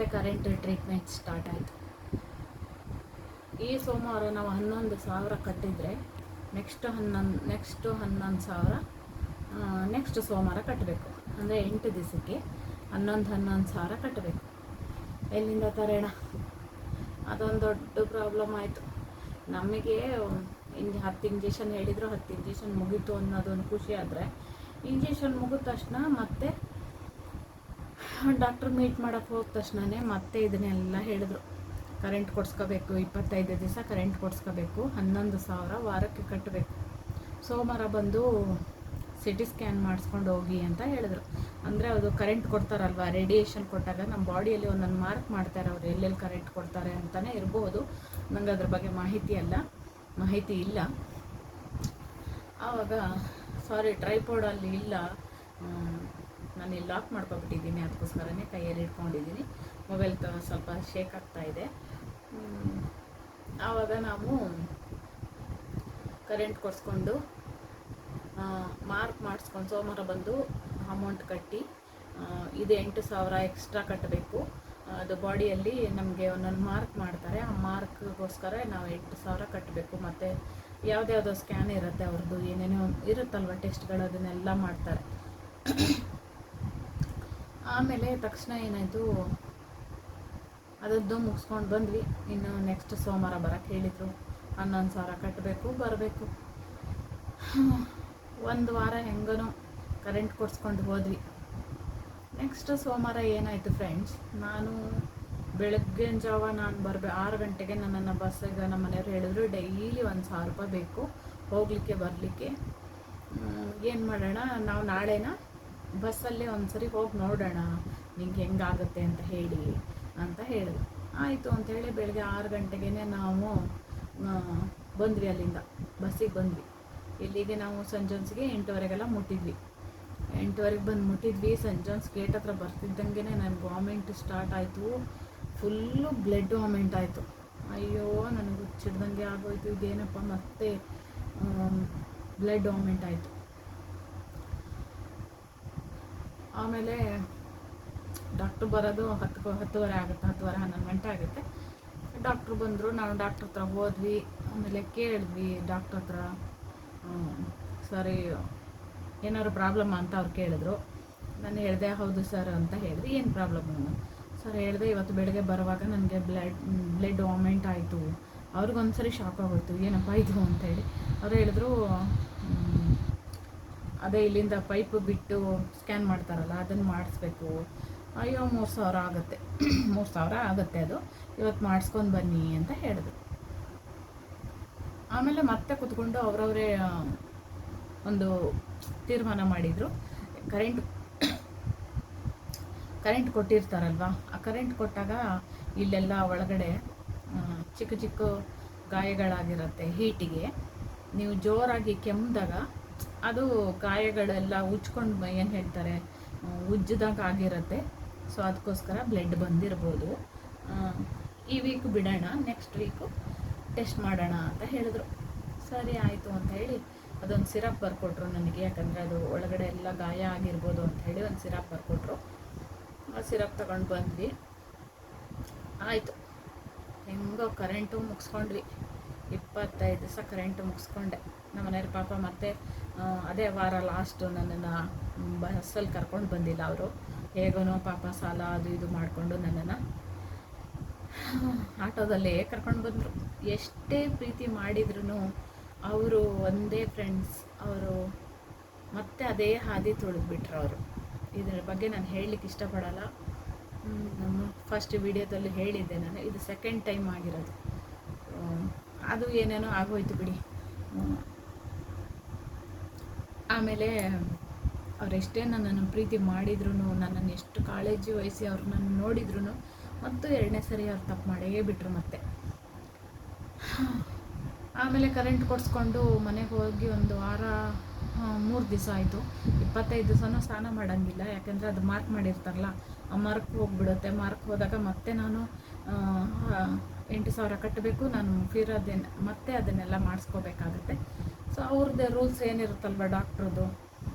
ಮತ್ತೆ current treatment start ಆಯಿತು. ಈ ಸೋಮವಾರ ನಾವು 11,000 ಕಟ್ಟಿದರೆ ನೆಕ್ಸ್ಟ್ 11,000 ನೆಕ್ಸ್ಟ್ ಸೋಮವಾರ ಕಟ್ಟಬೇಕು. ಅಂದರೆ 8 ದಿವಸಕ್ಕೆ 11,000 ಕಟ್ಟಬೇಕು. ಎಲ್ಲಿಂದ ತರೋಣ? ಅದೊಂದು ದೊಡ್ಡ ಪ್ರಾಬ್ಲಮ್ ಆಯಿತು ನಮಗೆ. 10 ಇಂಜೆಕ್ಷನ್ ಹೇಳಿದರು, 10 ಇಂಜೆಕ್ಷನ್ ಮುಗೀತು ಅನ್ನೋದೊಂದು ಖುಷಿ. ಆದರೆ ಇಂಜೆಕ್ಷನ್ ಮುಗಿದ ತಕ್ಷಣ ಮತ್ತೆ ಡಾಕ್ಟ್ರ್ ಮೀಟ್ ಮಾಡೋಕ್ಕೆ ಹೋದ ತಕ್ಷಣವೇ ಮತ್ತೆ ಇದನ್ನೆಲ್ಲ ಹೇಳಿದ್ರು. ಕರೆಂಟ್ ಕೊಡ್ಸ್ಕೋಬೇಕು, 25 ದಿವಸ ಕರೆಂಟ್ ಕೊಡ್ಸ್ಕೋಬೇಕು, 11,000 ವಾರಕ್ಕೆ ಕಟ್ಟಬೇಕು. ಸೋಮವಾರ ಬಂದು CT ಸ್ಕ್ಯಾನ್ ಮಾಡಿಸ್ಕೊಂಡು ಹೋಗಿ ಅಂತ ಹೇಳಿದ್ರು. ಅಂದರೆ ಅದು ಕರೆಂಟ್ ಕೊಡ್ತಾರಲ್ವ, ರೇಡಿಯೇಷನ್ ಕೊಟ್ಟಾಗ ನಮ್ಮ ಬಾಡಿಯಲ್ಲಿ ಒಂದೊಂದು ಮಾರ್ಕ್ ಮಾಡ್ತಾರೆ ಅವರು, ಎಲ್ಲೆಲ್ಲಿ ಕರೆಂಟ್ ಕೊಡ್ತಾರೆ ಅಂತಲೇ ಇರ್ಬೋದು. ನಂಗೆ ಅದ್ರ ಬಗ್ಗೆ ಮಾಹಿತಿ ಇಲ್ಲ. ಆವಾಗ ಟ್ರೈಪೋಡಲ್ಲಿ ಇಲ್ಲ, ನಾನು ಇಲ್ಲಿ ಲಾಕ್ ಮಾಡ್ಕೊಬಿಟ್ಟಿದ್ದೀನಿ, ಅದಕ್ಕೋಸ್ಕರನೇ ಕೈಯಲ್ಲಿ ಇಟ್ಕೊಂಡಿದ್ದೀನಿ. ಮೊಬೈಲ್ ಸ್ವಲ್ಪ ಶೇಕ್ ಆಗ್ತಾ ಇದೆ. ಆವಾಗ ನಾವು ಕರೆಂಟ್ ಕೊಡಿಸ್ಕೊಂಡು ಮಾರ್ಕ್ ಮಾಡಿಸ್ಕೊಂಡು ಸೋಮವಾರ ಬಂದು ಅಮೌಂಟ್ ಕಟ್ಟಿ, ಇದು 8,000 ಎಕ್ಸ್ಟ್ರಾ ಕಟ್ಟಬೇಕು. ಅದು ಬಾಡಿಯಲ್ಲಿ ನಮಗೆ ಒಂದೊಂದು ಮಾರ್ಕ್ ಮಾಡ್ತಾರೆ, ಆ ಮಾರ್ಕ್ಗೋಸ್ಕರ ನಾವು 8,000 ಕಟ್ಟಬೇಕು. ಮತ್ತು ಯಾವುದ್ಯಾವುದೋ ಸ್ಕ್ಯಾನ್ ಇರುತ್ತೆ ಅವ್ರದ್ದು, ಏನೇನೋ ಇರುತ್ತಲ್ವ ಟೆಸ್ಟ್ಗಳು, ಅದನ್ನೆಲ್ಲ ಮಾಡ್ತಾರೆ. ಆಮೇಲೆ ತಕ್ಷಣ ಏನಾಯಿತು, ಅದದ್ದು ಮುಗಿಸ್ಕೊಂಡು ಬಂದ್ವಿ. ಇನ್ನು ನೆಕ್ಸ್ಟ್ ಸೋಮವಾರ ಬರೋಕ್ಕೆ ಹೇಳಿದರು. 11,000 ಕಟ್ಟಬೇಕು, ಬರಬೇಕು. ಒಂದು ವಾರ ಹೆಂಗನೋ ಕರೆಂಟ್ ಕೊಡ್ಸ್ಕೊಂಡು ಹೋದ್ವಿ. ನೆಕ್ಸ್ಟ್ ಸೋಮವಾರ ಏನಾಯಿತು ಫ್ರೆಂಡ್ಸ್, ನಾನು ಬೆಳಗ್ಗಿನ ಜಾವ 6 ಗಂಟೆಗೆ ನನ್ನನ್ನು ಬಸ್ಸಿಗೆ ನಮ್ಮ ಮನೆಯವ್ರು ಹೇಳಿದ್ರು, ಡೈಲಿ 1,000 ರೂಪಾಯಿ ಬೇಕು ಹೋಗಲಿಕ್ಕೆ ಬರಲಿಕ್ಕೆ. ಏನು ಮಾಡೋಣ, ನಾವು ನಾಳೆನ ಬಸ್ಸಲ್ಲೇ ಒಂದ್ಸರಿ ಹೋಗಿ ನೋಡೋಣ, ನಿಂಗೆ ಹೆಂಗಾಗುತ್ತೆ ಅಂತ ಹೇಳಿ ಅಂತ ಹೇಳಿದ್ರು. ಆಯಿತು ಅಂಥೇಳಿ ಬೆಳಗ್ಗೆ 6 ಗಂಟೆಗೆ ನಾವು ಬಂದ್ವಿ, ಅಲ್ಲಿಂದ ಬಸ್ಸಿಗೆ ಬಂದ್ವಿ. ಇಲ್ಲಿಗೆ ನಾವು ಸೆಂಟ್ ಜಾನ್ಸ್ಗೆ 8:15 ಮುಟ್ಟಿದ್ವಿ. 8:15 ಬಂದು ಮುಟ್ಟಿದ್ವಿ. ಸೆಂಟ್ ಜಾನ್ಸ್ ಗೇಟ್ ಹತ್ರ ಬರ್ತಿದ್ದಂಗೆ ನನಗೆ ವಾಮಿಂಟ್ ಸ್ಟಾರ್ಟ್ ಆಯಿತು. ಫುಲ್ಲು ಬ್ಲಡ್ ವಾಮಿಂಟ್ ಆಯಿತು. ಅಯ್ಯೋ, ನನಗೆ ಹುಚ್ಚಿಡ್ದಂಗೆ ಆಗೋಯ್ತು, ಇದೇನಪ್ಪ ಮತ್ತೆ ಬ್ಲಡ್ ವಾಮಿಂಟ್ ಆಯಿತು. ಆಮೇಲೆ ಡಾಕ್ಟ್ರು ಬರೋದು 10:30 ಆಗುತ್ತೆ, 10:11 ಗಂಟೆ ಆಗುತ್ತೆ. ಡಾಕ್ಟ್ರು ಬಂದರು, ನಾವು ಡಾಕ್ಟ್ರ್ ಹತ್ರ ಹೋದ್ವಿ. ಆಮೇಲೆ ಕೇಳಿದ್ವಿ ಡಾಕ್ಟ್ರ್ ಹತ್ರ, ಸರಿ ಏನಾದ್ರು ಪ್ರಾಬ್ಲಮ್ ಅಂತ ಅವ್ರು ಕೇಳಿದ್ರು. ನಾನು ಹೇಳಿದೆ ಹೌದು ಸರ್ ಅಂತ ಹೇಳಿದೆ. ಏನು ಪ್ರಾಬ್ಲಮ್ಮು ಸರ್ ಹೇಳಿದೆ, ಇವತ್ತು ಬೆಳಗ್ಗೆ ಬರುವಾಗ ನನಗೆ ಬ್ಲಡ್ ವಾಮಿಂಟ್ ಆಯಿತು. ಅವ್ರಿಗೊಂದ್ಸರಿ ಶಾಕ್ ಆಗೋಯ್ತು, ಏನಪ್ಪ ಇದು ಅಂತೇಳಿ. ಅವ್ರು ಹೇಳಿದ್ರು, ಅದೇ ಇಲ್ಲಿಂದ ಪೈಪ್ ಬಿಟ್ಟು ಸ್ಕ್ಯಾನ್ ಮಾಡ್ತಾರಲ್ಲ ಅದನ್ನು ಮಾಡಿಸ್ಬೇಕು. ಅಯ್ಯೋ 3,000 ಆಗುತ್ತೆ, 3,000 ಆಗುತ್ತೆ, ಅದು ಇವತ್ತು ಮಾಡಿಸ್ಕೊಂಡು ಬನ್ನಿ ಅಂತ ಹೇಳಿದ್ರು. ಆಮೇಲೆ ಮತ್ತೆ ಕೂತ್ಕೊಂಡು ಅವರವರೇ ಒಂದು ತೀರ್ಮಾನ ಮಾಡಿದರು. ಕರೆಂಟ್ ಕೊಟ್ಟಿರ್ತಾರಲ್ವ, ಆ ಕರೆಂಟ್ ಕೊಟ್ಟಾಗ ಇಲ್ಲೆಲ್ಲ ಒಳಗಡೆ ಚಿಕ್ಕ ಚಿಕ್ಕ ಗಾಯಗಳಾಗಿರುತ್ತೆ ಹೀಟಿಗೆ. ನೀವು ಜೋರಾಗಿ ಕೆಮ್ಮಿದಾಗ ಅದು ಗಾಯಗಳೆಲ್ಲ ಉಜ್ಕೊಂಡು ಏನು ಹೇಳ್ತಾರೆ, ಉಜ್ಜಿದಾಗ ಆಗಿರುತ್ತೆ. ಸೊ ಅದಕ್ಕೋಸ್ಕರ ಬ್ಲಡ್ ಬಂದಿರ್ಬೋದು. ಈ ವೀಕ್ ಬಿಡೋಣ, ನೆಕ್ಸ್ಟ್ ವೀಕು ಟೆಸ್ಟ್ ಮಾಡೋಣ ಅಂತ ಹೇಳಿದ್ರು. ಸರಿ ಆಯಿತು ಅಂತ ಹೇಳಿ ಅದೊಂದು ಸಿರಪ್ ಬರ್ಕೊಟ್ರು ನನಗೆ, ಯಾಕಂದರೆ ಅದು ಒಳಗಡೆ ಎಲ್ಲ ಗಾಯ ಆಗಿರ್ಬೋದು ಅಂತ ಹೇಳಿ ಒಂದು ಸಿರಪ್ ಬರ್ಕೊಟ್ರು. ಆ ಸಿರಪ್ ತಗೊಂಡು ಬಂದ್ವಿ. ಆಯಿತು, ಹೆಂಗೋ ಕರೆಂಟು ಮುಗಿಸ್ಕೊಂಡ್ವಿ. 25 ದಿವಸ ಕರೆಂಟು ಮುಗಿಸ್ಕೊಂಡೆ. ನಮ್ಮ ಮನೆಯವ್ರ ಪಾಪ ಮತ್ತೆ ಅದೇ ವಾರ ಲಾಸ್ಟು ನನ್ನನ್ನು ಬಸ್ಸಲ್ಲಿ ಕರ್ಕೊಂಡು ಬಂದಿಲ್ಲ ಅವರು. ಹೇಗೋ ಪಾಪ ಸಾಲ ಅದು ಇದು ಮಾಡಿಕೊಂಡು ನನ್ನನ್ನು ಆಟೋದಲ್ಲೇ ಕರ್ಕೊಂಡು ಬಂದರು. ಎಷ್ಟೇ ಪ್ರೀತಿ ಮಾಡಿದ್ರು ಅವರು ಒಂದೇ ಫ್ರೆಂಡ್ಸ್, ಅವರು ಮತ್ತೆ ಅದೇ ಹಾದಿ ತುಳಿದ್ಬಿಟ್ರು ಅವರು. ಇದರ ಬಗ್ಗೆ ನಾನು ಹೇಳಲಿಕ್ಕೆ ಇಷ್ಟಪಡಲ್ಲ. ನಮ್ಮ ಫಸ್ಟ್ ವಿಡಿಯೋದಲ್ಲಿ ಹೇಳಿದ್ದೆ ನಾನು, ಇದು ಸೆಕೆಂಡ್ ಟೈಮ್ ಆಗಿರೋದು. ಅದು ಏನೇನೋ ಆಗೋಯ್ತು ಬಿಡಿ. ಆಮೇಲೆ ಅವರೆಷ್ಟೇ ನನ್ನನ್ನು ಪ್ರೀತಿ ಮಾಡಿದ್ರು, ನನ್ನನ್ನು ಎಷ್ಟು ಕಾಳಜಿ ವಹಿಸಿ ಅವ್ರು ನನ್ನ ನೋಡಿದ್ರು, ಮತ್ತು 2ನೇ ಸರಿ ಅವ್ರು ತಪ್ಪು ಮಾಡೇ ಬಿಟ್ಟರು ಮತ್ತೆ. ಆಮೇಲೆ ಕರೆಂಟ್ ಕೊಡಿಸ್ಕೊಂಡು ಮನೆಗೆ ಹೋಗಿ ಒಂದು ವಾರ 3 ದಿವಸ ಆಯಿತು. 25 ದಿವಸನೂ ಸ್ನಾನ ಮಾಡೋಂಗಿಲ್ಲ, ಯಾಕೆಂದರೆ ಅದು ಮಾರ್ಕ್ ಮಾಡಿರ್ತಾರಲ್ಲ, ಆ ಮಾರ್ಕ್ ಹೋಗಿಬಿಡುತ್ತೆ. ಮಾರ್ಕ್ ಹೋದಾಗ ಮತ್ತೆ ನಾನು 8,000 ಕಟ್ಟಬೇಕು, ನಾನು ಮತ್ತೆ ಅದನ್ನೆಲ್ಲ ಮಾಡಿಸ್ಕೋಬೇಕಾಗುತ್ತೆ. ಸೊ ಅವ್ರದ್ದೇ ರೂಲ್ಸ್ ಏನಿರುತ್ತಲ್ವ ಡಾಕ್ಟ್ರದ್ದು,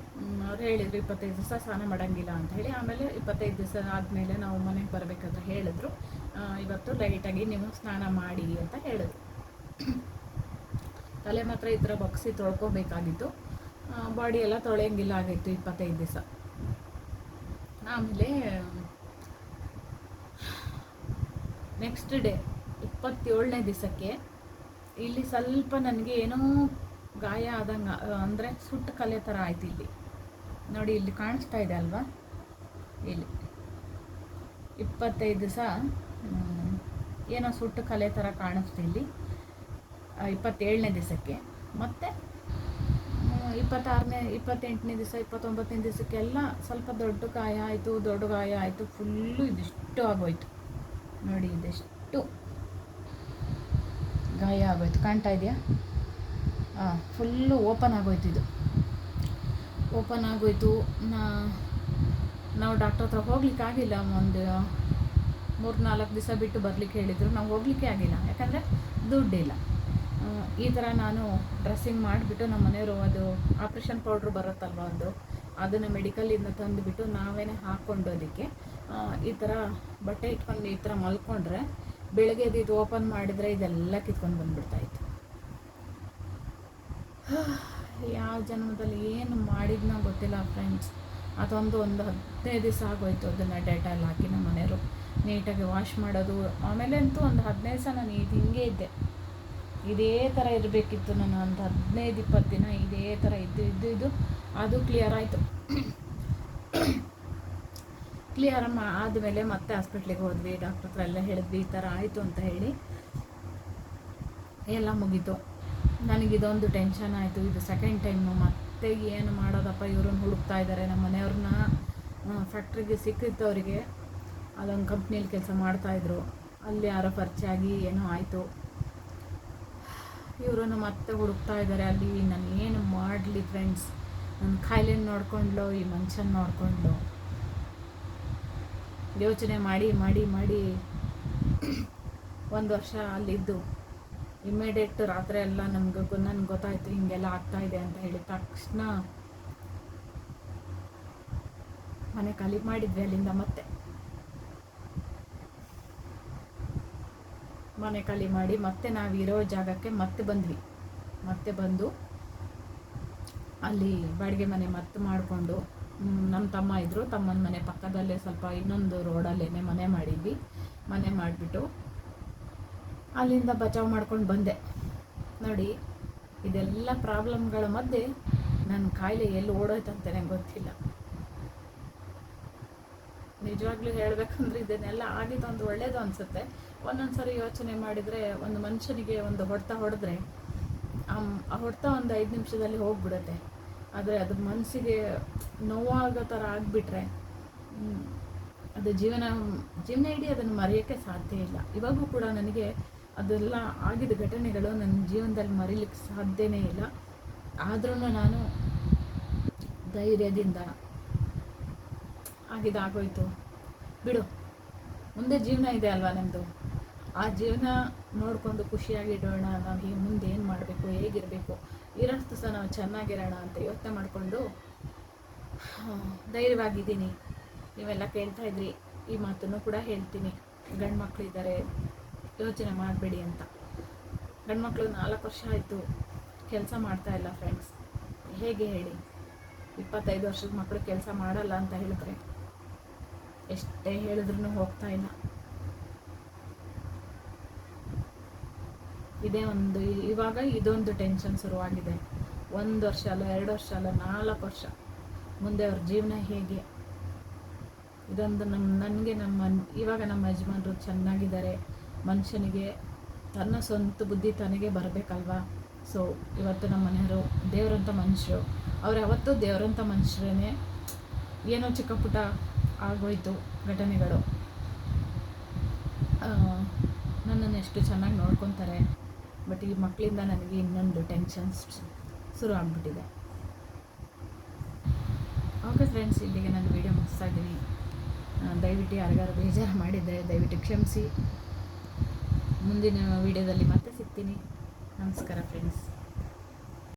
ಅವ್ರು ಹೇಳಿದರು 25 ದಿವಸ ಸ್ನಾನ ಮಾಡೋಂಗಿಲ್ಲ ಅಂತ ಹೇಳಿ. ಆಮೇಲೆ 25 ದಿವಸ ಆದಮೇಲೆ ನಾವು ಮನೆಗೆ ಬರಬೇಕಾದ್ರೆ ಹೇಳಿದ್ರು, ಇವತ್ತು ಲೈಟಾಗಿ ನೀವು ಸ್ನಾನ ಮಾಡಿ ಅಂತ ಹೇಳಿದ್ರು. ತಲೆ ಮಾತ್ರ ಈ ಥರ ಬಗ್ಸಿ ತೊಳ್ಕೊಬೇಕಾಗಿತ್ತು, ಬಾಡಿ ಎಲ್ಲ ತೊಳೆಯಂಗಿಲ್ಲ ಆಗಿತ್ತು 25 ದಿವಸ. ಆಮೇಲೆ ನೆಕ್ಸ್ಟ್ ಡೇ 27ನೇ ದಿವಸಕ್ಕೆ ಇಲ್ಲಿ ಸ್ವಲ್ಪ ನನಗೆ ಏನೋ ಗಾಯ ಆದಂಗೆ, ಅಂದರೆ ಸುಟ್ಟು ಕಲೆ ಥರ ಆಯ್ತು. ಇಲ್ಲಿ ನೋಡಿ, ಇಲ್ಲಿ ಕಾಣಿಸ್ತಾ ಇದೆ ಅಲ್ವಾ, ಇಲ್ಲಿ 25 ದಿವಸ ಏನೋ ಸುಟ್ಟು ಕಲೆ ಥರ ಕಾಣಿಸ್ತು ಇಲ್ಲಿ 27ನೇ ದಿವಸಕ್ಕೆ. ಮತ್ತು 26ನೇ 28ನೇ ದಿವಸ 29ನೇ ದಿವಸಕ್ಕೆಲ್ಲ ಸ್ವಲ್ಪ ದೊಡ್ಡ ಗಾಯ ಆಯಿತು. ಫುಲ್ಲು ಇದಿಷ್ಟು ಆಗೋಯ್ತು ನೋಡಿ, ಇದೆಷ್ಟು ಗಾಯ ಆಗೋಯ್ತು, ಕಾಣ್ತಾ ಇದೆಯಾ? ಫುಲ್ಲು ಓಪನ್ ಆಗೋಯ್ತು. ಇದು ಓಪನ್ ಆಗೋಯ್ತು. ನಾವು ಡಾಕ್ಟ್ರ್ ಹತ್ರ ಹೋಗ್ಲಿಕ್ಕಾಗಿಲ್ಲ. ಒಂದು 3-4 ದಿವಸ ಬಿಟ್ಟು ಬರಲಿಕ್ಕೆ ಹೇಳಿದರು. ನಾವು ಹೋಗಲಿಕ್ಕೆ ಆಗಿಲ್ಲ, ಯಾಕಂದರೆ ದುಡ್ಡಿಲ್ಲ. ಈ ಥರ ನಾನು ಡ್ರೆಸ್ಸಿಂಗ್ ಮಾಡಿಬಿಟ್ಟು ನಮ್ಮ ಮನೆಯವರು ಅದು ಆಪ್ರೇಷನ್ ಪೌಡ್ರ್ ಬರುತ್ತಲ್ವ ಒಂದು, ಅದನ್ನು ಮೆಡಿಕಲಿಂದ ತಂದುಬಿಟ್ಟು ನಾವೇ ಹಾಕ್ಕೊಂಡು ಅದಕ್ಕೆ ಈ ಥರ ಬಟ್ಟೆ ಇಟ್ಕೊಂಡು ಈ ಥರ ಮಲ್ಕೊಂಡ್ರೆ ಬೆಳಗ್ಗೆ ಇದು ಓಪನ್ ಮಾಡಿದರೆ ಇದೆಲ್ಲ ಕಿತ್ಕೊಂಡು ಬಂದುಬಿಡ್ತಾಯಿತ್ತು. ಯಾವ ಜನ್ಮದಲ್ಲಿ ಏನು ಮಾಡಿದ್ನೋ ಗೊತ್ತಿಲ್ಲ ಫ್ರೆಂಡ್ಸ್. ಅದೊಂದು 15 ದಿವಸ ಆಗೋಯ್ತು. ಅದನ್ನು ಡೆಟಾಲ್ ಹಾಕಿ ನಮ್ಮ ಮನೆಯವರು ನೀಟಾಗಿ ವಾಶ್ ಮಾಡೋದು. ಆಮೇಲೆ ಅಂತೂ ಒಂದು 15 ದಿವಸ ನಾನು ಹಿಂಗೆ ಇದ್ದೆ. ಇದೇ ಥರ ಇರಬೇಕಿತ್ತು. ನಾನು ಒಂದು 15-20 ದಿನ ಇದೇ ಥರ ಇದ್ದು ಅದು ಕ್ಲಿಯರ್ ಆಯಿತು. ಕ್ಲಿಯರ್ ಆದಮೇಲೆ ಮತ್ತೆ ಹಾಸ್ಪಿಟ್ಲಿಗೆ ಹೋದ್ವಿ. ಡಾಕ್ಟ್ರ್ ಹತ್ರ ಎಲ್ಲ ಹೇಳಿದ್ವಿ, ಈ ಥರ ಆಯಿತು ಅಂತ ಹೇಳಿ. ಎಲ್ಲ ಮುಗೀತು. ನನಗಿದೊಂದು ಟೆನ್ಷನ್ ಆಯಿತು. ಇದು ಸೆಕೆಂಡ್ ಟೈಮು. ಮತ್ತೆ ಏನು ಮಾಡೋದಪ್ಪ, ಇವ್ರನ್ನ ಹುಡುಕ್ತಾ ಇದ್ದಾರೆ. ನಮ್ಮ ಮನೆಯವ್ರನ್ನ ಫ್ಯಾಕ್ಟ್ರಿಗೆ ಸಿಕ್ಕಿತ್ತು ಅವರಿಗೆ. ಅದೊಂದು ಕಂಪ್ನಿಯಲ್ಲಿ ಕೆಲಸ ಮಾಡ್ತಾಯಿದ್ರು. ಅಲ್ಲಿ ಯಾರೋ ಪರಿಚಯ ಆಗಿ ಏನೋ ಆಯಿತು. ಇವರನ್ನು ಮತ್ತೆ ಹುಡುಕ್ತಾ ಇದ್ದಾರೆ ಅಲ್ಲಿ. ನಾನು ಏನು ಮಾಡಲಿ ಫ್ರೆಂಡ್ಸ್? ನನ್ನ ಕಾಯಿಲೆನ ನೋಡ್ಕೊಂಡ್ಲು, ಈ ಮನುಷ್ಯನ ನೋಡ್ಕೊಂಡ್ಲು. ಯೋಚನೆ ಮಾಡಿ 1 ವರ್ಷ ಅಲ್ಲಿದ್ದು ಇಮ್ಮಿಡಿಯೇಟ್ ರಾತ್ರಿ ಎಲ್ಲ ನನಗೆ ಗೊತ್ತಾಯಿತು ಹಿಂಗೆಲ್ಲ ಆಗ್ತಾಯಿದೆ ಅಂತ ಹೇಳಿ. ತಕ್ಷಣ ಮನೆ ಖಾಲಿ ಮಾಡಿದ್ವಿ. ಅಲ್ಲಿಂದ ಮತ್ತೆ ಮನೆ ಖಾಲಿ ಮಾಡಿ ಮತ್ತೆ ನಾವಿರೋ ಜಾಗಕ್ಕೆ ಮತ್ತೆ ಬಂದ್ವಿ. ಮತ್ತೆ ಬಂದು ಅಲ್ಲಿ ಬಾಡಿಗೆ ಮನೆ ಮತ್ತೆ ಮಾಡಿಕೊಂಡು, ನಮ್ಮ ತಮ್ಮ ಇದ್ದರು, ತಮ್ಮನ ಮನೆ ಪಕ್ಕದಲ್ಲೇ ಸ್ವಲ್ಪ ಇನ್ನೊಂದು ರೋಡಲ್ಲೇ ಮನೆ ಮಾಡಿದ್ವಿ. ಮನೆ ಮಾಡಿಬಿಟ್ಟು ಅಲ್ಲಿಂದ ಬಚಾವ್ ಮಾಡ್ಕೊಂಡು ಬಂದೆ. ನೋಡಿ, ಇದೆಲ್ಲ ಪ್ರಾಬ್ಲಮ್ಗಳ ಮಧ್ಯೆ ನನ್ನ ಕಾಯಿಲೆ ಎಲ್ಲಿ ಓಡೋಯ್ತಂತಲೇ ಗೊತ್ತಿಲ್ಲ. ನಿಜವಾಗ್ಲೂ ಹೇಳಬೇಕಂದ್ರೆ ಇದನ್ನೆಲ್ಲ ಆಗಿದ್ದೊಂದು ಒಳ್ಳೇದು ಅನಿಸುತ್ತೆ. ಒಂದೊಂದು ಸರಿ ಯೋಚನೆ ಮಾಡಿದರೆ, ಒಂದು ಮನುಷ್ಯನಿಗೆ ಒಂದು ಹೊಡೆತ ಹೊಡೆದ್ರೆ ಆ ಹೊಡೆತ ಒಂದು 5 ನಿಮಿಷದಲ್ಲಿ ಹೋಗ್ಬಿಡುತ್ತೆ. ಆದರೆ ಅದು ಮನಸ್ಸಿಗೆ ನೋವಾಗೋ ಥರ ಆಗಿಬಿಟ್ರೆ ಅದು ಜೀವನ ಇಡೀ ಅದನ್ನು ಮರೆಯೋಕ್ಕೆ ಸಾಧ್ಯ ಇಲ್ಲ. ಇವಾಗೂ ಕೂಡ ನನಗೆ ಅದೆಲ್ಲ ಆಗಿದ್ದ ಘಟನೆಗಳು ನನ್ನ ಜೀವನದಲ್ಲಿ ಮರೀಲಿಕ್ಕೆ ಸಾಧ್ಯನೇ ಇಲ್ಲ. ಆದ್ರೂ ನಾನು ಧೈರ್ಯದಿಂದ ಆಗೋಯ್ತು ಬಿಡು, ಮುಂದೆ ಜೀವನ ಇದೆ ಅಲ್ವಾ ನಮ್ಮದು, ಆ ಜೀವನ ನೋಡಿಕೊಂಡು ಖುಷಿಯಾಗಿಡೋಣ. ನಾವು ಹೀಗೆ ಮುಂದೆ ಏನು ಮಾಡಬೇಕು, ಹೇಗಿರಬೇಕು, ಇರೋಷ್ಟು ಸಹ ನಾವು ಚೆನ್ನಾಗಿರೋಣ ಅಂತ ಯೋಚನೆ ಮಾಡಿಕೊಂಡು ಧೈರ್ಯವಾಗಿದ್ದೀನಿ. ನೀವೆಲ್ಲ ಕೇಳ್ತಾ ಇದ್ರಿ, ಈ ಮಾತನ್ನು ಕೂಡ ಹೇಳ್ತೀನಿ. ಗಂಡು ಮಕ್ಕಳು ಇದ್ದಾರೆ, ಯೋಚನೆ ಮಾಡಬೇಡಿ ಅಂತ. ಗಂಡು ಮಕ್ಕಳು 4 ವರ್ಷ ಆಯಿತು ಕೆಲಸ ಮಾಡ್ತಾಯಿಲ್ಲ ಫ್ರೆಂಡ್ಸ್. ಹೇಗೆ ಹೇಳಿ? 25 ವರ್ಷದ ಮಕ್ಕಳು ಕೆಲಸ ಮಾಡಲ್ಲ ಅಂತ ಹೇಳಿದ್ರೆ ಎಷ್ಟೇ ಹೇಳಿದ್ರೂ ಹೋಗ್ತಾ ಇಲ್ಲ. ಇವಾಗ ಇದೊಂದು ಟೆನ್ಷನ್ ಶುರುವಾಗಿದೆ. 1 ವರ್ಷ ಅಲ್ಲ, 2 ವರ್ಷ ಅಲ್ಲ, 4 ವರ್ಷ. ಮುಂದೆ ಅವ್ರ ಜೀವನ ಹೇಗೆ? ಇದೊಂದು ನನಗೆ ಇವಾಗ ನಮ್ಮ ಯಜಮಾನರು ಚೆನ್ನಾಗಿದ್ದಾರೆ. ಮನುಷ್ಯನಿಗೆ ತನ್ನ ಸ್ವಂತ ಬುದ್ಧಿ ತನಗೆ ಬರಬೇಕಲ್ವಾ. ಸೊ ಇವತ್ತು ನಮ್ಮ ಮನೆಯವರು ದೇವರಂಥ ಮನುಷ್ಯರು. ಅವ್ರು ಯಾವತ್ತೂ ದೇವರಂಥ ಮನುಷ್ಯರೇ. ಏನೋ ಚಿಕ್ಕ ಪುಟ್ಟ ಆಗೋಯ್ತು ಘಟನೆಗಳು, ನನ್ನನ್ನು ಎಷ್ಟು ಚೆನ್ನಾಗಿ ನೋಡ್ಕೊತಾರೆ. ಬಟ್ ಈ ಮಕ್ಕಳಿಂದ ನನಗೆ ಇನ್ನೊಂದು ಟೆನ್ಷನ್ಸ್ ಶುರು ಆಗಿಬಿಟ್ಟಿದೆ. ಓಕೆ ಫ್ರೆಂಡ್ಸ್, ಇಲ್ಲಿಗೆ ನಾನು ವೀಡಿಯೋ ಮುಗಿಸ್ತಾ ಇದ್ದೀನಿ. ದಯವಿಟ್ಟು ಯಾರಿಗಾರು ಬೇಜಾರು ಮಾಡಿದರೆ ದಯವಿಟ್ಟು ಕ್ಷಮಿಸಿ. ಮುಂದಿನ ವೀಡಿಯೋದಲ್ಲಿ ಮತ್ತೆ ಸಿಗ್ತೀನಿ. ನಮಸ್ಕಾರ ಫ್ರೆಂಡ್ಸ್.